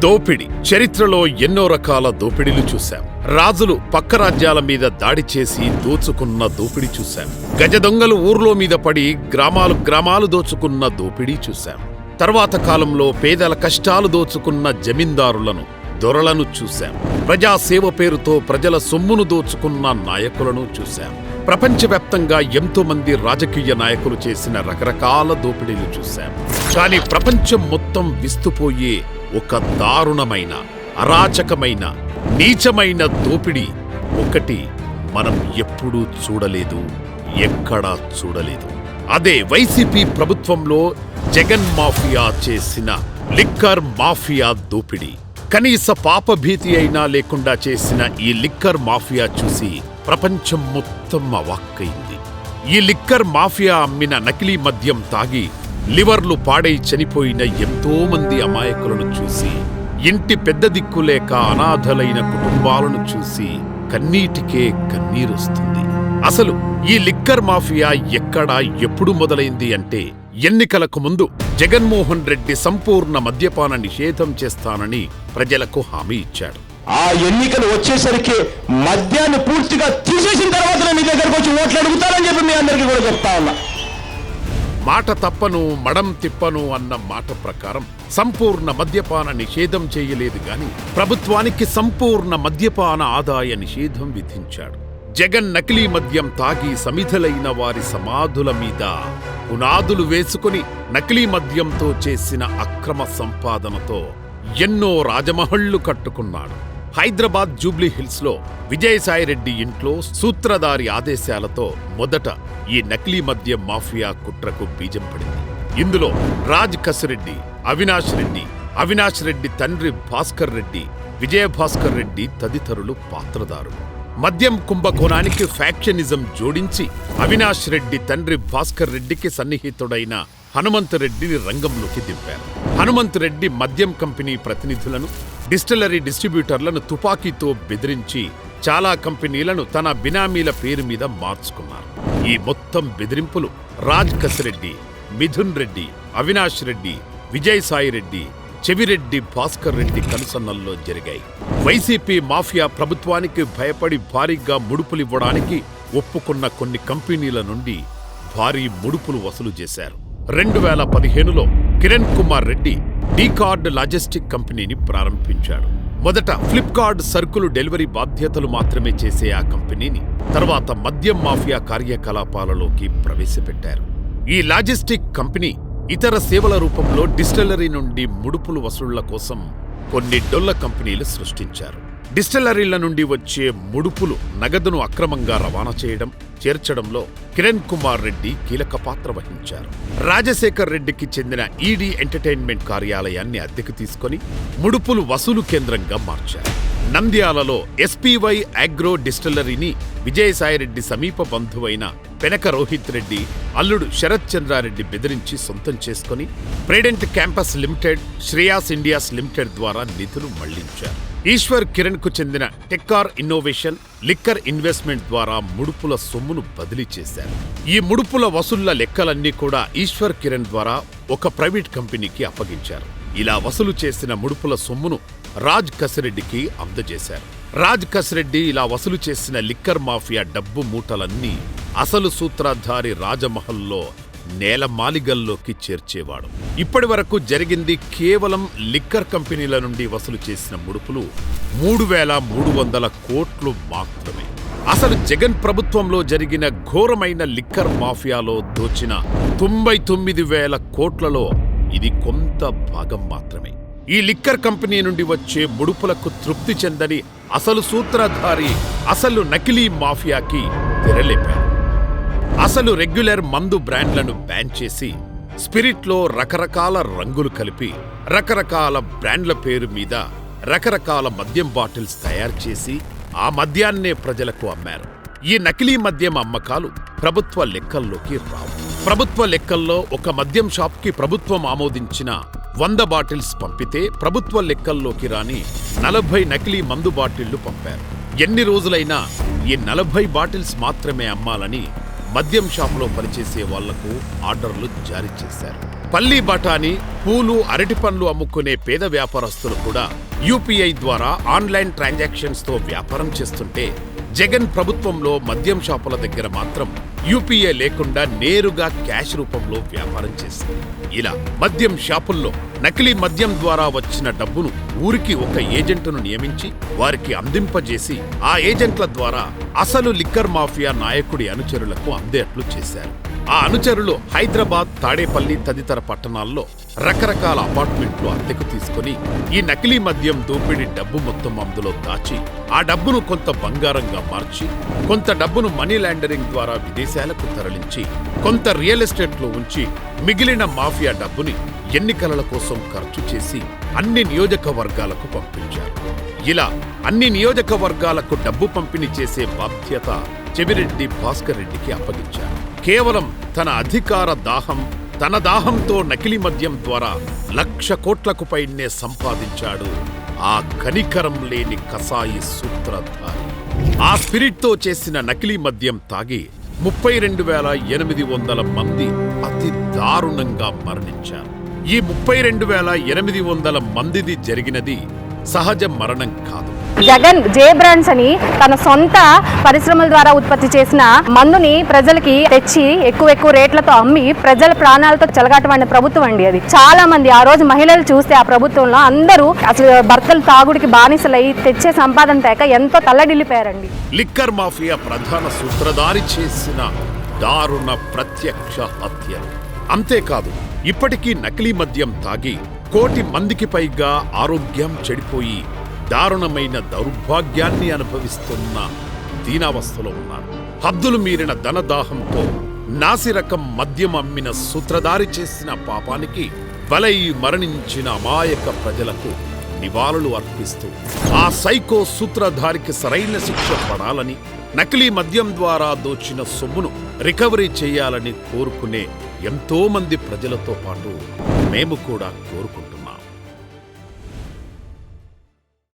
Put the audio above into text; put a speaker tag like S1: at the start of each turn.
S1: దోపిడి. చరిత్రలో ఎన్నో రకాల దోపిడీలు చూశాం. రాజులు పక్క రాజ్యాల మీద దాడి చేసి దోచుకున్న దోపిడీ చూశాం. గజ దొంగలు ఊర్లో మీద పడి గ్రామాలు దోచుకున్న దోపిడీ చూశాం. తర్వాత కాలంలో పేదల కష్టాలు దోచుకున్న జమీందారులను, దొరలను చూశాం. ప్రజాసేవ పేరుతో ప్రజల సొమ్మును దోచుకున్న నాయకులను చూశాం. ప్రపంచవ్యాప్తంగా ఎంతో మంది రాజకీయ నాయకులు చేసిన రకరకాల దోపిడీలు చూశాం. కానీ ప్రపంచం మొత్తం విస్తుపోయే ఒక దారుణమైన, అరాచకమైన, నీచమైన దోపిడీ ఒకటి మనం ఎప్పుడూ చూడలేదు, ఎక్కడా చూడలేదు. అదే వైసీపీ ప్రభుత్వంలో జగన్ మాఫియా చేసిన లిక్కర్ మాఫియా దోపిడీ. కనీస పాపభీతి అయినా లేకుండా చేసిన ఈ లిక్కర్ మాఫియా చూసి ప్రపంచం మొత్తం అవాక్కైంది. ఈ లిక్కర్ మాఫియా అమ్మిన నకిలీ మద్యం తాగి లివర్లు పాడై చనిపోయిన ఎంతో మంది అమాయకులను చూసి, ఇంటి పెద్ద దిక్కులేక అనాథలైన కుటుంబాలను చూసి కన్నీటికే కన్నీరొస్తుంది. అసలు ఈ లిక్కర్ మాఫియా ఎక్కడ, ఎప్పుడు మొదలైంది అంటే, ఎన్నికలకు ముందు జగన్మోహన్ రెడ్డి సంపూర్ణ మద్యపాన నిషేధం చేస్తానని ప్రజలకు హామీ ఇచ్చాడు.
S2: ఆ ఎన్నికలు వచ్చేసరికి మద్యాన్ని పూర్తిగా తీసేసిన తర్వాత మీ దగ్గరకు వచ్చి ఓట్లు అడుగుతారని చెప్పి మీ అందరికీ కూడా చెప్తా ఉన్నా.
S1: మాట తప్పను మడం తిప్పను అన్న మాట ప్రకారం సంపూర్ణ మద్యపాన నిషేధం చేయలేదు గాని ప్రభుత్వానికి సంపూర్ణ మద్యపాన ఆదాయ నిషేధం విధించాడు. జగన్ నకిలీ మద్యం తాగి సమిధలైన వారి సమాధుల మీద పునాదులు వేసుకుని నకిలీ మద్యంతో చేసిన అక్రమ సంపాదనతో ఎన్నో రాజమహళ్లు కట్టుకున్నాడు. హైదరాబాద్ జూబ్లీ హిల్స్ లో విజయసాయిరెడ్డి ఇంట్లో సూత్రధారి ఆదేశాలతో మొదట ఈ నకిలీ మద్యం మాఫియా కుట్రకు బీజం పడింది. ఇందులో రాజ్ కసిరెడ్డి, అవినాష్ రెడ్డి తండ్రి భాస్కర్ రెడ్డి, విజయభాస్కర్ రెడ్డి తదితరులు పాత్రదారులు. మద్యం కుంభకోణానికి ఫ్యాక్షనిజం జోడించి అవినాష్ రెడ్డి తండ్రి భాస్కర్ రెడ్డికి సన్నిహితుడైన హనుమంతరెడ్డిని రంగంలోకి దింపారు. హనుమంతరెడ్డి మద్యం కంపెనీ ప్రతినిధులను, డిస్టిలరీ డిస్ట్రిబ్యూటర్లను తుపాకీతో బెదిరించి చాలా కంపెనీలను తన బినామీల పేరు మీద మార్చుకున్నారు. ఈ మొత్తం బెదిరింపులు రాజ్ కసిరెడ్డి, మిథున్ రెడ్డి, అవినాష్ రెడ్డి, విజయసాయిరెడ్డి, చెవిరెడ్డి భాస్కర్ రెడ్డి కనుసన్నల్లో జరిగాయి. వైసీపీ మాఫియా ప్రభుత్వానికి భయపడి భారీగా ముడుపులివ్వడానికి ఒప్పుకున్న కొన్ని కంపెనీల నుండి భారీ ముడుపులు వసూలు చేశారు. 2015లో కిరణ్ కుమార్ రెడ్డి డీకార్డ్ లాజిస్టిక్ కంపెనీని ప్రారంభించాడు. మొదట ఫ్లిప్కార్ట్ సరుకులు డెలివరీ బాధ్యతలు మాత్రమే చేసే ఆ కంపెనీని తర్వాత మద్యం మాఫియా కార్యకలాపాలలోకి ప్రవేశపెట్టారు. ఈ లాజిస్టిక్ కంపెనీ ఇతర సేవల రూపంలో డిస్టిలరీ నుండి ముడుపులు వసూళ్ల కోసం కొన్ని డొల్ల కంపెనీలు సృష్టించారు. డిస్టిలరీల నుండి వచ్చే ముడుపులు నగదును అక్రమంగా రవాణా చేయడం, చేర్చడంలో కిరణ్ కుమార్ రెడ్డి కీలక పాత్ర వహించారు. రాజశేఖర్ రెడ్డికి చెందిన ఈడీ ఎంటర్టైన్మెంట్ కార్యాలయాన్ని అద్దెకు తీసుకుని ముడుపులు వసూలు కేంద్రంగా మార్చారు. నంద్యాలలో ఎస్పీవై అగ్రో డిస్టిలరీని విజయసాయిరెడ్డి సమీప బంధువైన పెనక రోహిత్ రెడ్డి అల్లుడు శరత్ చంద్రారెడ్డి బెదిరించి సొంతం చేసుకుని prudent campus limited, Shreyas India's limited ద్వారా నిధులు మళ్లించారు. ఈశ్వర్ కిరణ్ కు చెందిన టెక్కార్ ఇన్నోవేషన్, లిక్కర్ ఇన్వెస్ట్మెంట్ ద్వారా ముడుపుల సొమ్మును బదిలీ చేశారు. ఈ ముడుపుల వసూళ్ల లెక్కలన్నీ కూడా ఈశ్వర్ కిరణ్ ద్వారా ఒక ప్రైవేట్ కంపెనీకి అప్పగించారు. ఇలా వసూలు చేసిన ముడుపుల సొమ్మును రాజ్ కసిరెడ్డికి అందజేశారు. రాజ్ కసిరెడ్డి ఇలా వసూలు చేసిన లిక్కర్ మాఫియా డబ్బు మూటలన్నీ అసలు సూత్రధారి రాజమహల్లో నేలమాలిగల్లోకి చేర్చేవాడు. ఇప్పటి వరకు జరిగింది కేవలం లిక్కర్ కంపెనీల నుండి వసూలు చేసిన ముడుపులు 3,300 కోట్లు మాత్రమే. అసలు జగన్ ప్రభుత్వంలో జరిగిన ఘోరమైన లిక్కర్ మాఫియాలో దోచిన 99,000 కోట్లలో ఇది కొంత భాగం మాత్రమే. ఈ లిక్కర్ కంపెనీ నుండి వచ్చే ముడుపులకు తృప్తి చెందని అసలు సూత్రధారి అసలు నకిలీ మాఫియాకి తెరలేపాడు. అసలు రెగ్యులర్ మందు బ్రాండ్లను బ్యాన్ చేసి స్పిరిట్లో రకరకాల రంగులు కలిపి రకరకాల బ్రాండ్ల పేరు మీద రకరకాల మద్యం బాటిల్స్ తయారు చేసి ఆ మద్యాన్నే ప్రజలకు అమ్మారు. ఈ నకిలీ మద్యం అమ్మకాలు ప్రభుత్వ లెక్కల్లోకి రావు. ప్రభుత్వ లెక్కల్లో ఒక మద్యం షాప్కి ప్రభుత్వం ఆమోదించిన 100 బాటిల్స్ పంపితే ప్రభుత్వ లెక్కల్లోకి రాని 40 నకిలీ మందు బాటిళ్లు పంపారు. ఎన్ని రోజులైనా ఈ 40 బాటిల్స్ మాత్రమే అమ్మాలని మద్యం షాపులో పనిచేసే వాళ్లకు ఆర్డర్లు జారీ చేశారు. పల్లి బఠానీ, పూలు, అరటి పండ్లు అమ్ముకునే పేద వ్యాపారస్తులు కూడా యూపీఐ ద్వారా ఆన్లైన్ ట్రాన్సాక్షన్స్ తో వ్యాపారం చేస్తుంటే, జగన్ ప్రభుత్వంలో మద్యం షాపుల దగ్గర మాత్రం యూపీఐ లేకుండా నేరుగా క్యాష్ రూపంలో వ్యాపారం చేసింది. ఇలా మద్యం షాపుల్లో నకిలీ మద్యం ద్వారా వచ్చిన డబ్బును ఊరికి ఒక ఏజెంటును నియమించి వారికి అందింపజేసి ఆ ఏజెంట్ల ద్వారా అసలు లిక్కర్ మాఫియా నాయకుడి అనుచరులకు అందేట్లు చేశారు. ఆ అనుచరులు హైదరాబాద్, తాడేపల్లి తదితర పట్టణాల్లో రకరకాల అపార్ట్మెంట్లు అద్దెకు తీసుకుని ఈ నకిలీ మద్యం దోపిడీ డబ్బు మొత్తం అందులో దాచి ఆ డబ్బును కొంత బంగారంగా మార్చి, కొంత డబ్బును మనీ లాండరింగ్ ద్వారా విదేశాలకు తరలించి, కొంత రియల్ ఎస్టేట్లో ఉంచి మిగిలిన మాఫియా డబ్బుని ఎన్నికల కోసం ఖర్చు చేసి అన్ని నియోజకవర్గాలకు పంపించారు. ఇలా అన్ని నియోజకవర్గాలకు డబ్బు పంపిణీ చేసే బాధ్యత చెవిరెడ్డి భాస్కర్ రెడ్డికి అప్పగించారు. కేవలం తన అధికార దాహం, తన దాహంతో నకిలీ మద్యం ద్వారా 1,00,000 కోట్లకు పైనే సంపాదించాడు ఆ కనికరం లేని కసాయి సూత్రధారి. ఆ స్పిరిట్తో చేసిన నకిలీ మద్యం తాగి 32,800 మంది అతి దారుణంగా మరణించారు. ఈ 32,800 మందిది జరిగినది సహజ మరణం కాదు.
S3: జగన్ జే బ్రాండ్స్ అని తన సొంత పరిశ్రమల ద్వారా ఉత్పత్తి చేసిన మందుని ప్రజలకి తెచ్చి ఎక్కువ రేట్లతో అమ్మి ప్రజల ప్రాణాలతో చెలగాటమైన ప్రభుత్వం అండి అది. చాలా మంది ఆ రోజు మహిళలు చూస్తే ఆ ప్రభుత్వంలో అందరూ అసలు భర్తలు తాగుడికి బానిసలై తెచ్చే సంపాదన తేక ఎంతో తల్లడిల్లిపోయారండి.
S1: లిక్కర్ మాఫియా ప్రధాన సూత్రధారి చేసిన దారుణ ప్రత్యక్ష హత్యలు. అంతేకాదు, ఇప్పటికీ నకిలీ మద్యం తాగి 1,00,00,000 మందికి పైగా ఆరోగ్యం చెడిపోయి దారుణమైన దౌర్భాగ్యాన్ని అనుభవిస్తున్న దీనావస్థలో ఉన్నారు. హద్దులు మీరిన ధనదాహంతో నాసిరకం మద్యం అమ్మిన సూత్రధారి చేసిన పాపానికి బలై మరణించిన అమాయక ప్రజలకు నివాళులు అర్పిస్తూ ఆ సైకో సూత్రధారికి సరైన శిక్ష పడాలని, నకిలీ మద్యం ద్వారా దోచిన సొమ్మును రికవరీ చేయాలని కోరుకునే ఎంతో మంది ప్రజలతో పాటు మేము కూడా కోరుకుంటున్నాం.